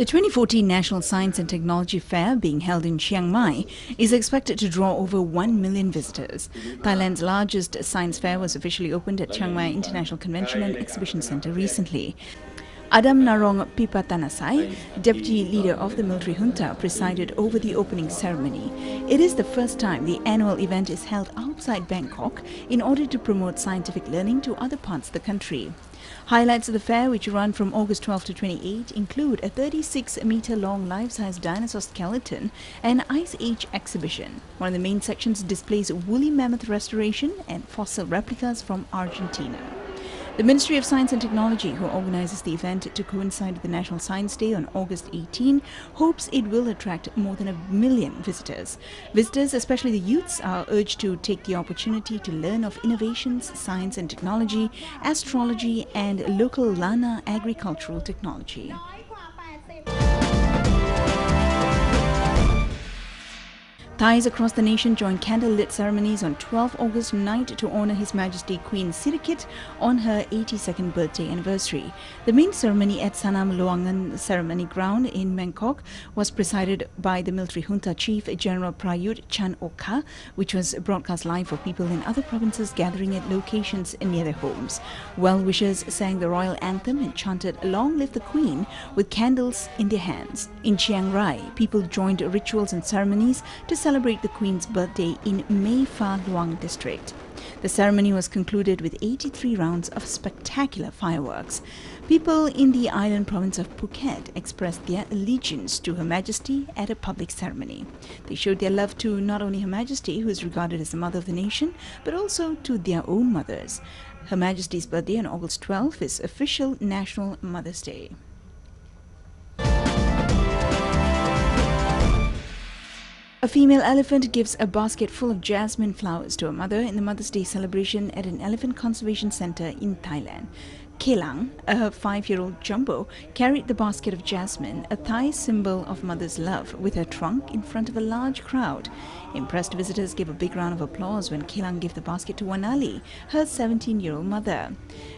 The 2014 National Science and Technology Fair, being held in Chiang Mai, is expected to draw over 1 million visitors. Thailand's largest science fair was officially opened at Chiang Mai International Convention and Exhibition Centre recently. Adam Narong Pipatanasai, deputy leader of the military junta, presided over the opening ceremony. It is the first time the annual event is held outside Bangkok in order to promote scientific learning to other parts of the country. Highlights of the fair, which run from August 12 to 28, include a 36-meter-long life-size dinosaur skeleton and Ice Age exhibition. One of the main sections displays woolly mammoth restoration and fossil replicas from Argentina. The Ministry of Science and Technology, who organizes the event to coincide with the National Science Day on August 18, hopes it will attract more than 1 million visitors. Visitors, especially the youths, are urged to take the opportunity to learn of innovations, science and technology, astrology and local Lana agricultural technology. Thais across the nation joined candle-lit ceremonies on 12 August night to honour His Majesty Queen Sirikit on her 82nd birthday anniversary. The main ceremony at Sanam Luangan Ceremony Ground in Bangkok was presided by the military junta Chief General Prayut Chan-o-cha, which was broadcast live for people in other provinces gathering at locations near their homes. Well-wishers sang the royal anthem and chanted "Long Live the Queen" with candles in their hands. In Chiang Rai, people joined rituals and ceremonies to celebrate the Queen's birthday in Mae Pha Luang district. The ceremony was concluded with 83 rounds of spectacular fireworks. People in the island province of Phuket expressed their allegiance to Her Majesty at a public ceremony. They showed their love to not only Her Majesty, who is regarded as the mother of the nation, but also to their own mothers. Her Majesty's birthday on August 12 is official National Mother's Day. A female elephant gives a basket full of jasmine flowers to a mother in the Mother's Day celebration at an elephant conservation center in Thailand. Kelang, a 5-year-old jumbo, carried the basket of jasmine, a Thai symbol of mother's love, with her trunk in front of a large crowd. Impressed visitors gave a big round of applause when Kelang gave the basket to Wanali, her 17-year-old mother.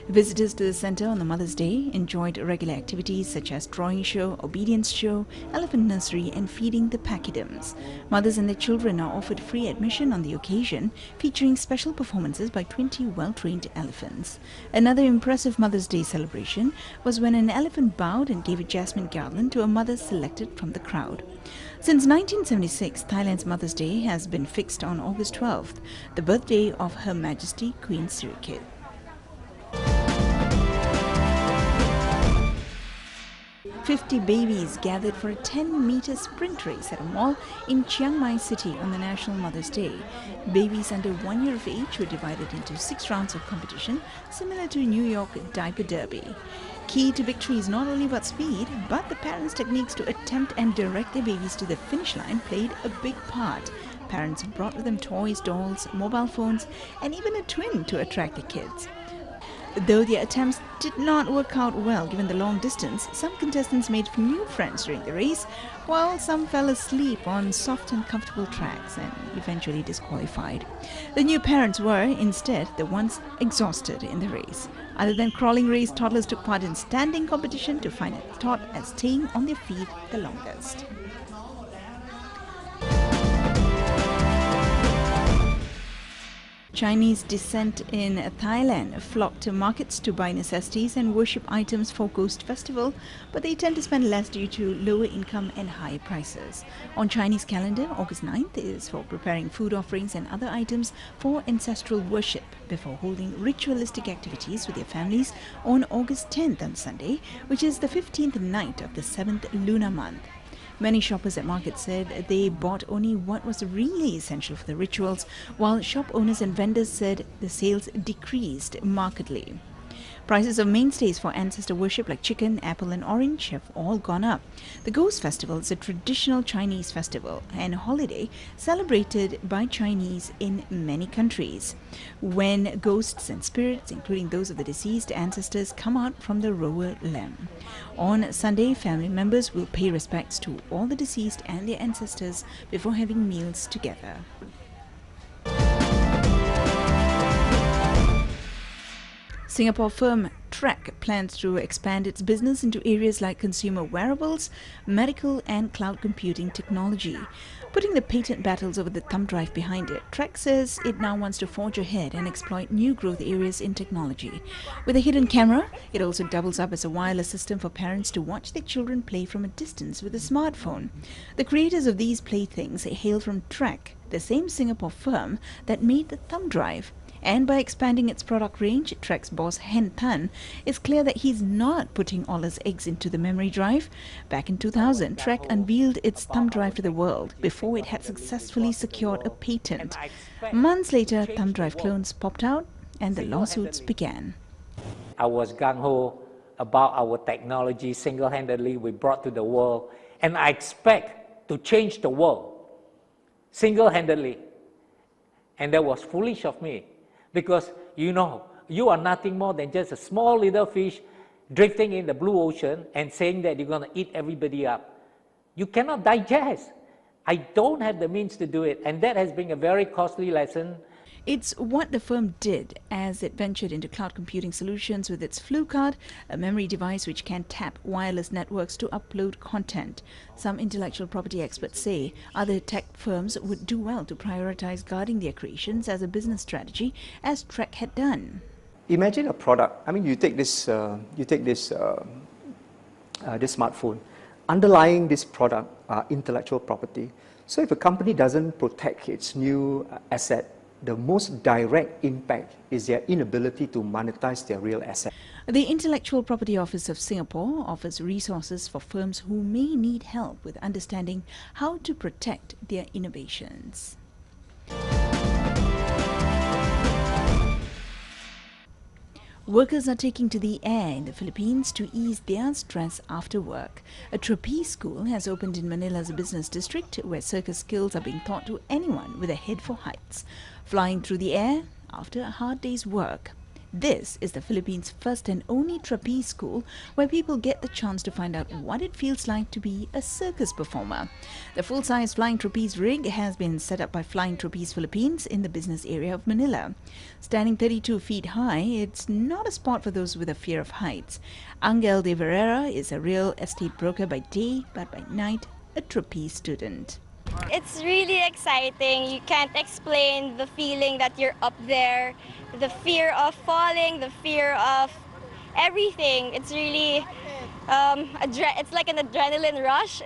Visitors to the center on the Mother's Day enjoyed regular activities such as drawing show, obedience show, elephant nursery and feeding the pachyderms. Mothers and their children are offered free admission on the occasion, featuring special performances by 20 well-trained elephants. Another impressive Mother's Day celebration was when an elephant bowed and gave a jasmine garland to a mother selected from the crowd. Since 1976, Thailand's Mother's Day has been fixed on August 12th, the birthday of Her Majesty Queen Sirikit. "50 babies gathered for a 10-meter sprint race at a mall in Chiang Mai City on the National Mother's Day. Babies under 1 year of age were divided into 6 rounds of competition, similar to New York Diaper Derby. Key to victory is not only about speed, but the parents' techniques to attempt and direct their babies to the finish line played a big part. Parents brought with them toys, dolls, mobile phones, and even a twin to attract the kids. Though their attempts did not work out well given the long distance, some contestants made new friends during the race, while some fell asleep on soft and comfortable tracks and eventually disqualified. The new parents were, instead, the ones exhausted in the race. Other than crawling race, toddlers took part in standing competition to find it taught as staying on their feet the longest. Chinese descent in Thailand flock to markets to buy necessities and worship items for Ghost Festival, but they tend to spend less due to lower income and higher prices. On Chinese calendar, August 9th is for preparing food offerings and other items for ancestral worship before holding ritualistic activities with their families on August 10th on Sunday, which is the 15th night of the 7th lunar month. Many shoppers at markets said they bought only what was really essential for the rituals, while shop owners and vendors said the sales decreased markedly. Prices of mainstays for ancestor worship like chicken, apple and orange have all gone up. The Ghost Festival is a traditional Chinese festival and holiday celebrated by Chinese in many countries, when ghosts and spirits, including those of the deceased ancestors, come out from the rower lamb. On Sunday, family members will pay respects to all the deceased and their ancestors before having meals together. Singapore firm Trek plans to expand its business into areas like consumer wearables, medical and cloud computing technology. Putting the patent battles over the thumb drive behind it, Trek says it now wants to forge ahead and exploit new growth areas in technology. With a hidden camera, it also doubles up as a wireless system for parents to watch their children play from a distance with a smartphone. The creators of these playthings hail from Trek, the same Singapore firm that made the thumb drive. And by expanding its product range, Trek's boss Hen Tan is clear that he's not putting all his eggs into the memory drive. Back in 2000, Trek unveiled its thumb drive to the world before it had successfully secured a patent. Months later, thumb drive clones popped out and the lawsuits began. I was gung-ho about our technology single-handedly we brought to the world, and I expect to change the world single-handedly. And that was foolish of me. Because, you know, you are nothing more than just a small little fish drifting in the blue ocean and saying that you're going to eat everybody up. You cannot digest. I don't have the means to do it, and that has been a very costly lesson. It's what the firm did as it ventured into cloud computing solutions with its Flu Card, a memory device which can tap wireless networks to upload content. Some intellectual property experts say other tech firms would do well to prioritize guarding their creations as a business strategy, as Trek had done. Imagine a product. I mean, you take this smartphone. Underlying this product are intellectual property. So if a company doesn't protect its new asset, the most direct impact is their inability to monetize their real asset. The Intellectual Property Office of Singapore offers resources for firms who may need help with understanding how to protect their innovations. Workers are taking to the air in the Philippines to ease their stress after work. A trapeze school has opened in Manila's business district, where circus skills are being taught to anyone with a head for heights, flying through the air after a hard day's work. This is the Philippines' first and only trapeze school where people get the chance to find out what it feels like to be a circus performer. The full-size flying trapeze rig has been set up by Flying Trapeze Philippines in the business area of Manila. Standing 32 feet high, it's not a spot for those with a fear of heights. Angel de Verera is a real estate broker by day, but by night, a trapeze student. It's really exciting. You can't explain the feeling that you're up there, the fear of falling, the fear of everything. It's really, it's like an adrenaline rush.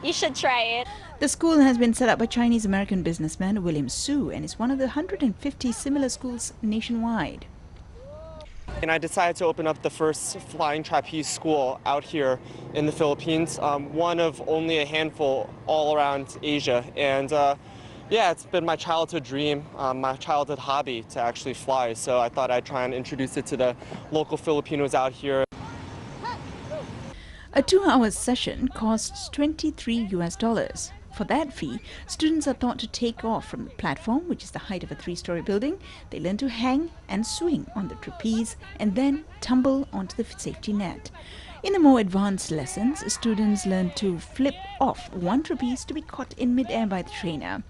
You should try it. The school has been set up by Chinese-American businessman William Su and is one of the 150 similar schools nationwide. And I decided to open up the first flying trapeze school out here in the Philippines, one of only a handful all around Asia. And yeah, it's been my childhood dream, my childhood hobby to actually fly. So I thought I'd try and introduce it to the local Filipinos out here. A 2-hour session costs $23 US. For that fee, students are taught to take off from the platform, which is the height of a 3-story building. They learn to hang and swing on the trapeze and then tumble onto the safety net. In the more advanced lessons, students learn to flip off one trapeze to be caught in mid-air by the trainer.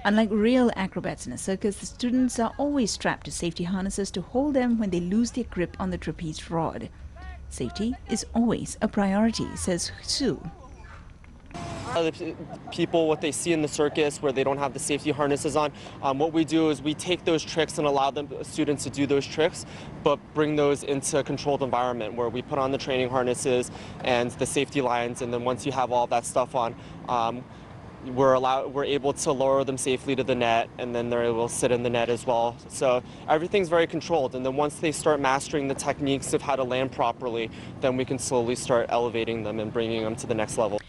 Unlike real acrobats in a circus, the students are always strapped to safety harnesses to hold them when they lose their grip on the trapeze rod. Safety is always a priority, says Su. The people, what they see in the circus where they don't have the safety harnesses on, what we do is we take those tricks and allow the students to do those tricks, but bring those into a controlled environment where we put on the training harnesses and the safety lines, and then once you have all that stuff on, we're able to lower them safely to the net, and then they're able to sit in the net as well. So everything's very controlled, and then once they start mastering the techniques of how to land properly, then we can slowly start elevating them and bringing them to the next level.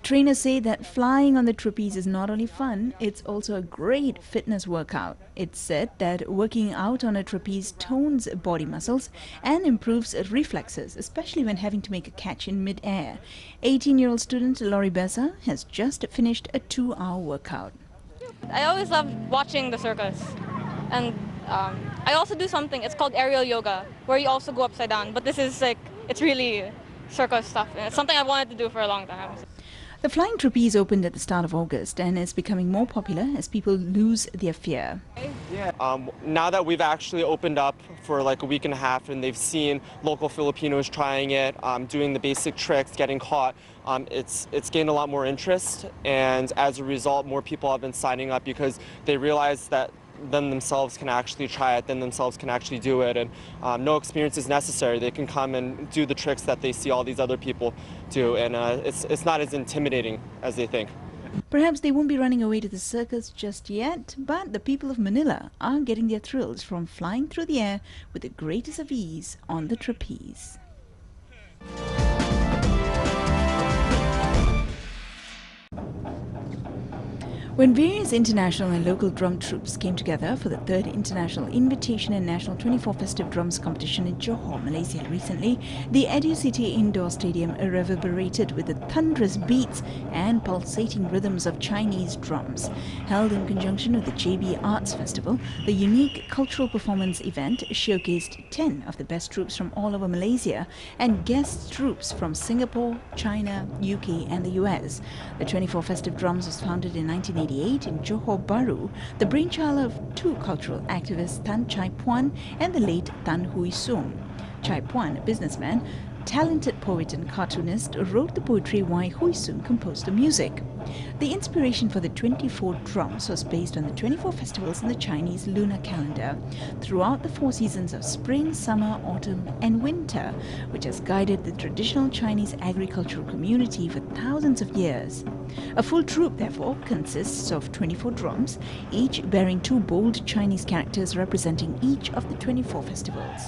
Trainers say that flying on the trapeze is not only fun, it's also a great fitness workout. It's said that working out on a trapeze tones body muscles and improves reflexes, especially when having to make a catch in mid-air. 18-year-old student Lori Bessa has just finished a 2-hour workout. I always love watching the circus. And I also do something, it's called aerial yoga, where you also go upside down. But this is like, it's really circus stuff. And it's something I wanted to do for a long time. The flying trapeze opened at the start of August and is becoming more popular as people lose their fear. Now that we've actually opened up for like a week and a half and they've seen local Filipinos trying it, doing the basic tricks, getting caught, it's gained a lot more interest, and as a result more people have been signing up because they realize that then themselves can actually try it, then themselves can actually do it, and no experience is necessary. They can come and do the tricks that they see all these other people do, and it's not as intimidating as they think. Perhaps they won't be running away to the circus just yet, but the people of Manila are getting their thrills from flying through the air with the greatest of ease on the trapeze. When various international and local drum troops came together for the 3rd International Invitation and National 24 Festive Drums competition in Johor, Malaysia recently, the EduCity Indoor Stadium reverberated with the thunderous beats and pulsating rhythms of Chinese drums. Held in conjunction with the JB Arts Festival, the unique cultural performance event showcased 10 of the best troops from all over Malaysia and guest troops from Singapore, China, UK and the US. The 24 Festive Drums was founded in 1988 in Johor Bahru, the brainchild of two cultural activists Tan Chai Puan and the late Tan Hui Sung. Chai Puan, a businessman, talented poet and cartoonist, wrote the poetry while Hui Sung composed the music. The inspiration for the 24 drums was based on the 24 festivals in the Chinese lunar calendar throughout the 4 seasons of spring, summer, autumn and winter, which has guided the traditional Chinese agricultural community for thousands of years. A full troupe, therefore, consists of 24 drums, each bearing 2 bold Chinese characters representing each of the 24 festivals.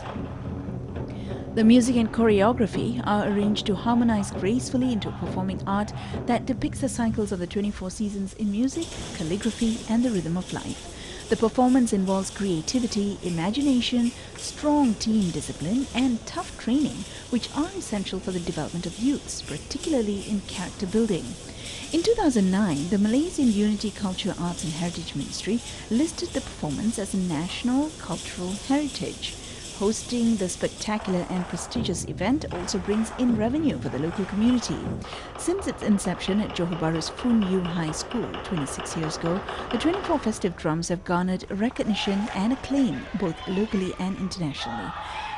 The music and choreography are arranged to harmonize gracefully into a performing art that depicts the cycles of the 24 seasons in music, calligraphy, and the rhythm of life. The performance involves creativity, imagination, strong team discipline, and tough training, which are essential for the development of youths, particularly in character building. In 2009, the Malaysian Unity Culture, Arts and Heritage Ministry listed the performance as a national cultural heritage. Hosting the spectacular and prestigious event also brings in revenue for the local community. Since its inception at Johor Bahru's Fun Yu High School 26 years ago, the 24 festive drums have garnered recognition and acclaim both locally and internationally.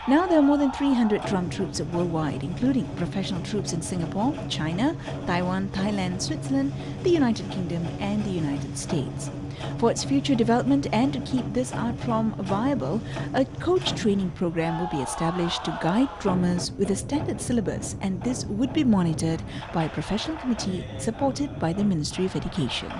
Now there are more than 300 drum troops worldwide, including professional troops in Singapore, China, Taiwan, Thailand, Switzerland, the United Kingdom and the United States. For its future development and to keep this art form viable, a coach training program will be established to guide drummers with a standard syllabus, and this would be monitored by a professional committee supported by the Ministry of Education.